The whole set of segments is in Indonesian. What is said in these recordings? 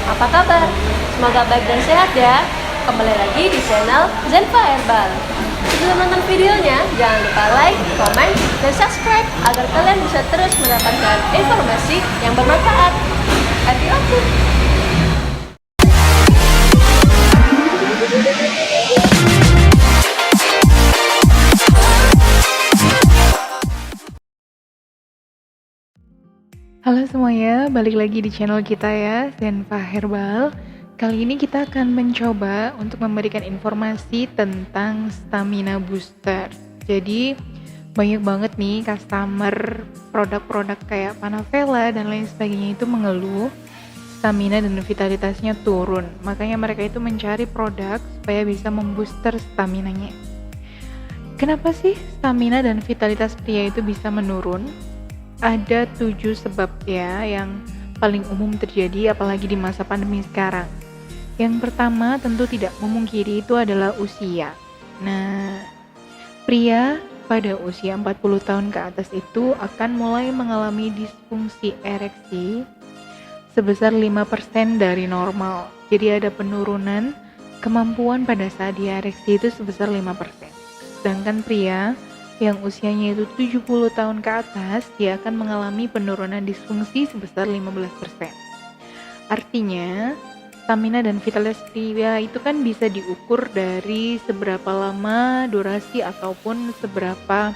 Apa kabar? Semoga baik dan sehat ya. Kembali lagi di channel Zenva Herbal. Sebelum nonton videonya, jangan lupa like, komen, dan subscribe agar kalian bisa terus mendapatkan informasi yang bermanfaat. Happy watching! Halo semuanya, balik lagi di channel kita ya, Zenva Herbal. Kali ini kita akan mencoba untuk memberikan informasi tentang stamina booster. Jadi banyak banget nih customer produk-produk kayak Panavela dan lain sebagainya itu mengeluh stamina dan vitalitasnya turun. Makanya mereka itu mencari produk supaya bisa membooster staminanya. Kenapa sih stamina dan vitalitas pria itu bisa menurun? Ada 7 sebab ya yang paling umum terjadi apalagi di masa pandemi sekarang. Yang pertama tentu tidak memungkiri itu adalah usia. Nah, pria pada usia 40 tahun ke atas itu akan mulai mengalami disfungsi ereksi sebesar 5% dari normal. Jadi ada penurunan kemampuan pada saat diereksi itu sebesar 5%. Sedangkan pria yang usianya itu 70 tahun ke atas, dia akan mengalami penurunan disfungsi sebesar 15%. Artinya, stamina dan vitalitas pria itu kan bisa diukur dari seberapa lama durasi ataupun seberapa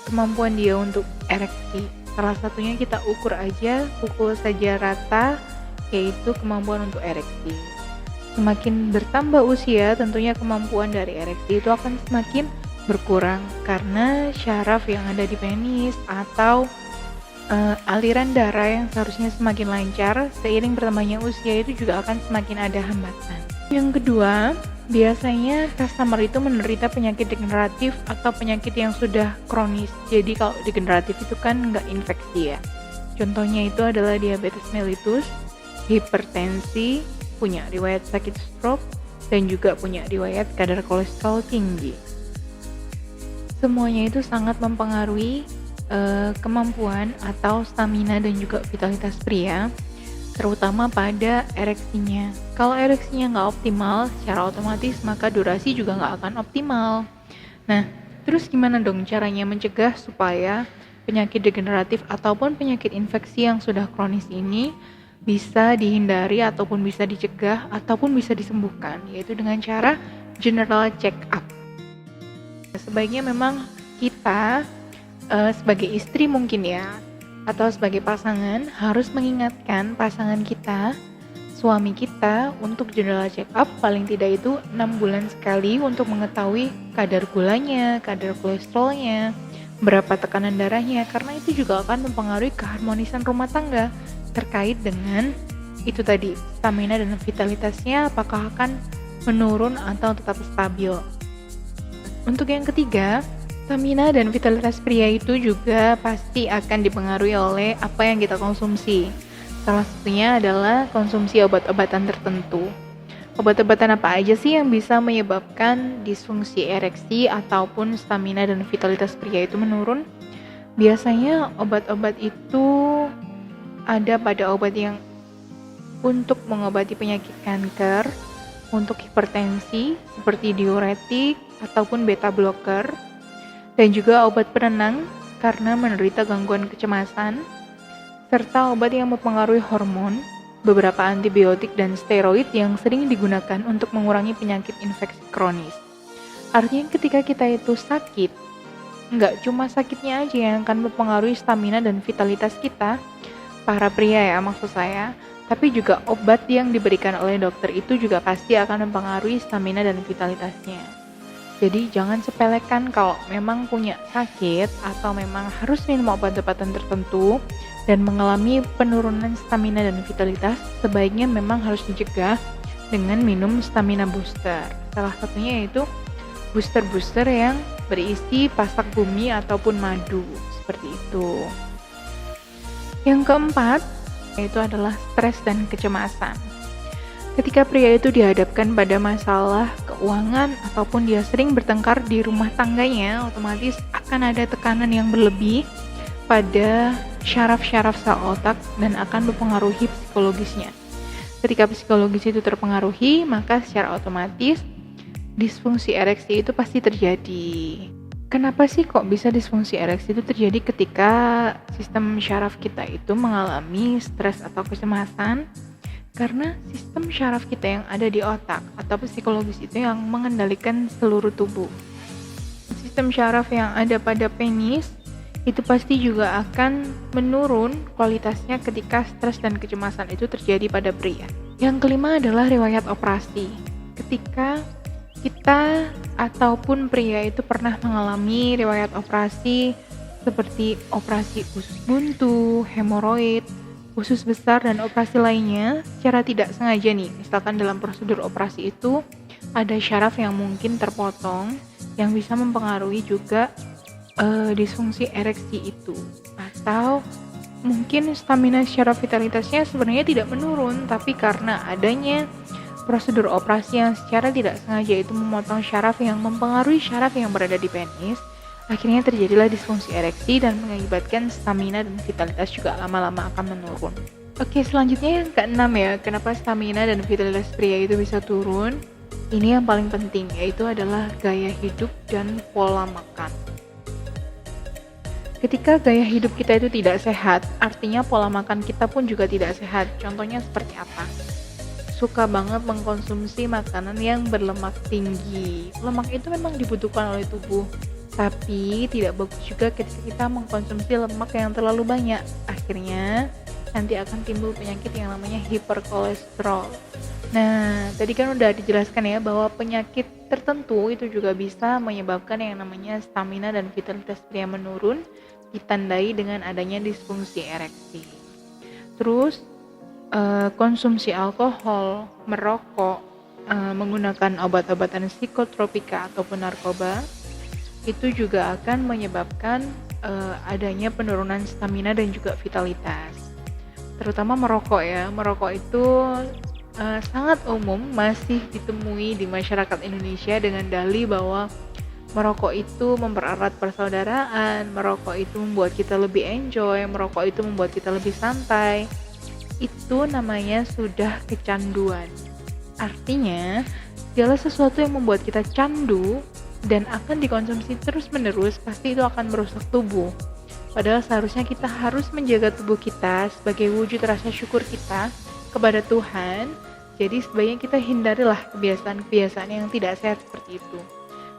kemampuan dia untuk ereksi. Salah satunya kita ukur aja, pukul saja rata, yaitu kemampuan untuk ereksi. Semakin bertambah usia, tentunya kemampuan dari ereksi itu akan semakin berkurang karena syaraf yang ada di penis atau aliran darah yang seharusnya semakin lancar seiring bertambahnya usia itu juga akan semakin ada hambatan. Yang kedua, biasanya customer itu menderita penyakit degeneratif atau penyakit yang sudah kronis. Jadi kalau degeneratif itu kan nggak infeksi ya. Contohnya itu adalah diabetes mellitus, hipertensi, punya riwayat sakit stroke, dan juga punya riwayat kadar kolesterol tinggi. Semuanya itu sangat mempengaruhi kemampuan atau stamina dan juga vitalitas pria, terutama pada ereksinya. Kalau ereksinya nggak optimal, secara otomatis maka durasi juga nggak akan optimal. Nah, terus gimana dong caranya mencegah supaya penyakit degeneratif ataupun penyakit infeksi yang sudah kronis ini bisa dihindari ataupun bisa dicegah ataupun bisa disembuhkan, yaitu dengan cara general check up. Sebaiknya memang kita sebagai istri mungkin ya, atau sebagai pasangan harus mengingatkan pasangan kita, suami kita untuk general check up paling tidak itu 6 bulan sekali untuk mengetahui kadar gulanya, kadar kolesterolnya, berapa tekanan darahnya, karena itu juga akan mempengaruhi keharmonisan rumah tangga terkait dengan itu tadi, stamina dan vitalitasnya apakah akan menurun atau tetap stabil. Untuk yang ketiga, stamina dan vitalitas pria itu juga pasti akan dipengaruhi oleh apa yang kita konsumsi. Salah satunya adalah konsumsi obat-obatan tertentu. Obat-obatan apa aja sih yang bisa menyebabkan disfungsi ereksi ataupun stamina dan vitalitas pria itu menurun? Biasanya obat-obat itu ada pada obat yang untuk mengobati penyakit kanker, untuk hipertensi seperti diuretik ataupun beta blocker, dan juga obat penenang karena menderita gangguan kecemasan, serta obat yang mempengaruhi hormon, beberapa antibiotik dan steroid yang sering digunakan untuk mengurangi penyakit infeksi kronis. Artinya ketika kita itu sakit, nggak cuma sakitnya aja yang akan mempengaruhi stamina dan vitalitas kita, para pria ya maksud saya, tapi juga obat yang diberikan oleh dokter itu juga pasti akan mempengaruhi stamina dan vitalitasnya. Jadi jangan sepelekan kalau memang punya sakit atau memang harus minum obat-obatan tertentu dan mengalami penurunan stamina dan vitalitas, sebaiknya memang harus dicegah dengan minum stamina booster. Salah satunya yaitu booster-booster yang berisi pasak bumi ataupun madu, seperti itu. Yang keempat, yaitu adalah stres dan kecemasan. Ketika pria itu dihadapkan pada masalah keuangan ataupun dia sering bertengkar di rumah tangganya, otomatis akan ada tekanan yang berlebih pada syaraf-syaraf sel otak dan akan mempengaruhi psikologisnya. Ketika psikologis itu terpengaruhi, maka secara otomatis disfungsi ereksi itu pasti terjadi. Kenapa sih kok bisa disfungsi ereksi itu terjadi ketika sistem syaraf kita itu mengalami stres atau kecemasan? Karena sistem syaraf kita yang ada di otak atau psikologis itu yang mengendalikan seluruh tubuh. Sistem syaraf yang ada pada penis itu pasti juga akan menurun kualitasnya ketika stres dan kecemasan itu terjadi pada pria. Yang kelima adalah riwayat operasi. Ketika kita ataupun pria itu pernah mengalami riwayat operasi seperti operasi usus buntu, hemoroid, usus besar, dan operasi lainnya secara tidak sengaja nih. Misalkan dalam prosedur operasi itu ada syaraf yang mungkin terpotong yang bisa mempengaruhi juga disfungsi ereksi itu, atau mungkin stamina secara vitalitasnya sebenarnya tidak menurun, tapi karena adanya prosedur operasi yang secara tidak sengaja itu memotong syaraf yang mempengaruhi syaraf yang berada di penis, akhirnya terjadilah disfungsi ereksi dan mengakibatkan stamina dan vitalitas juga lama-lama akan menurun. Oke, selanjutnya yang keenam ya, kenapa stamina dan vitalitas pria itu bisa turun? Ini yang paling penting, yaitu adalah gaya hidup dan pola makan. Ketika gaya hidup kita itu tidak sehat, artinya pola makan kita pun juga tidak sehat. Contohnya seperti apa? Suka banget mengkonsumsi makanan yang berlemak tinggi. Lemak itu memang dibutuhkan oleh tubuh, tapi tidak bagus juga ketika kita mengkonsumsi lemak yang terlalu banyak. Akhirnya nanti akan timbul penyakit yang namanya hiperkolesterol. Nah, tadi kan udah dijelaskan ya bahwa penyakit tertentu itu juga bisa menyebabkan yang namanya stamina dan vitalitas pria menurun, ditandai dengan adanya disfungsi ereksi. Terus konsumsi alkohol, merokok, menggunakan obat-obatan psikotropika ataupun narkoba itu juga akan menyebabkan adanya penurunan stamina dan juga vitalitas. Terutama merokok ya, merokok itu sangat umum masih ditemui di masyarakat Indonesia dengan dalih bahwa merokok itu mempererat persaudaraan, merokok itu membuat kita lebih enjoy, merokok itu membuat kita lebih santai. Itu namanya sudah kecanduan. Artinya, segala sesuatu yang membuat kita candu dan akan dikonsumsi terus-menerus pasti itu akan merusak tubuh. Padahal seharusnya kita harus menjaga tubuh kita sebagai wujud rasa syukur kita kepada Tuhan. Jadi sebaiknya kita hindarilah kebiasaan-kebiasaan yang tidak sehat seperti itu.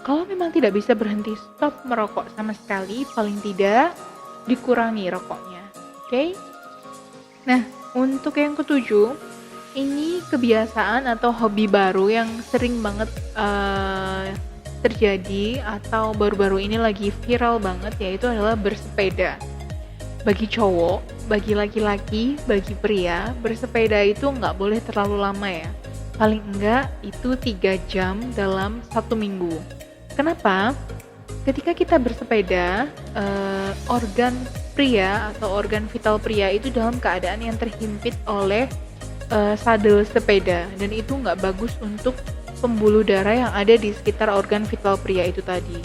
Kalau memang tidak bisa berhenti stop merokok sama sekali, paling tidak dikurangi rokoknya. Oke? Nah, untuk yang ketujuh, ini kebiasaan atau hobi baru yang sering banget terjadi atau baru-baru ini lagi viral banget, yaitu adalah bersepeda. Bagi cowok, bagi laki-laki, bagi pria, bersepeda itu nggak boleh terlalu lama ya. Paling enggak itu 3 jam dalam 1 minggu. Kenapa? Ketika kita bersepeda, organ pria atau organ vital pria itu dalam keadaan yang terhimpit oleh sadel sepeda, dan itu nggak bagus untuk pembuluh darah yang ada di sekitar organ vital pria itu tadi.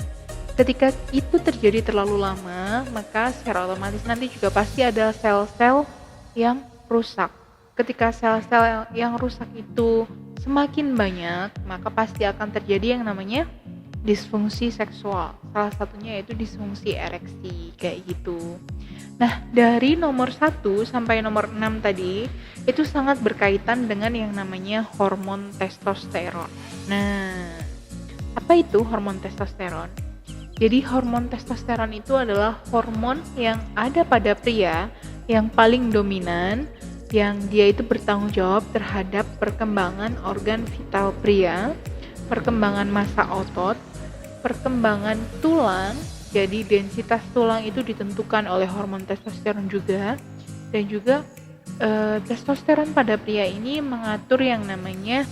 Ketika itu terjadi terlalu lama, maka secara otomatis nanti juga pasti ada sel-sel yang rusak. Ketika sel-sel yang rusak itu semakin banyak, maka pasti akan terjadi yang namanya disfungsi seksual. Salah satunya yaitu disfungsi ereksi, kayak gitu. Nah, dari nomor 1 sampai nomor 6 tadi, itu sangat berkaitan dengan yang namanya hormon testosteron. Nah, apa itu hormon testosteron? Jadi hormon testosteron itu adalah hormon yang ada pada pria yang paling dominan, yang dia itu bertanggung jawab terhadap perkembangan organ vital pria, perkembangan massa otot, perkembangan tulang. Jadi densitas tulang itu ditentukan oleh hormon testosteron juga, dan juga testosteron pada pria ini mengatur yang namanya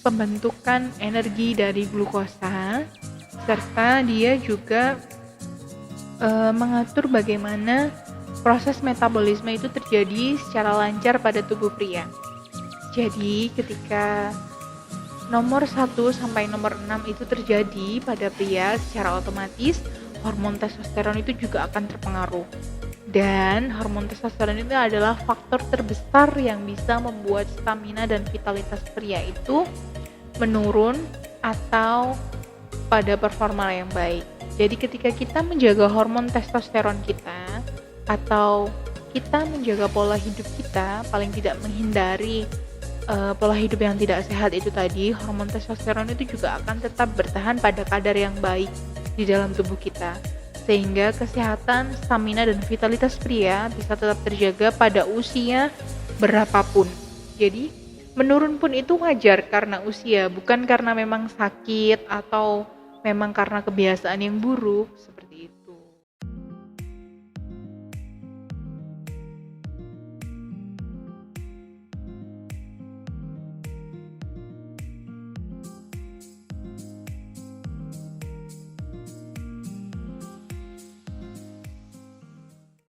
pembentukan energi dari glukosa, serta dia juga mengatur bagaimana proses metabolisme itu terjadi secara lancar pada tubuh pria. Jadi ketika nomor 1 sampai nomor 6 itu terjadi pada pria, secara otomatis hormon testosteron itu juga akan terpengaruh. Dan hormon testosteron itu adalah faktor terbesar yang bisa membuat stamina dan vitalitas pria itu menurun atau pada performa yang baik. Jadi ketika kita menjaga hormon testosteron kita atau kita menjaga pola hidup kita, paling tidak menghindari pola hidup yang tidak sehat itu tadi, hormon testosteron itu juga akan tetap bertahan pada kadar yang baik di dalam tubuh kita. Sehingga kesehatan, stamina, dan vitalitas pria bisa tetap terjaga pada usia berapapun. Jadi menurun pun itu wajar karena usia, bukan karena memang sakit atau memang karena kebiasaan yang buruk.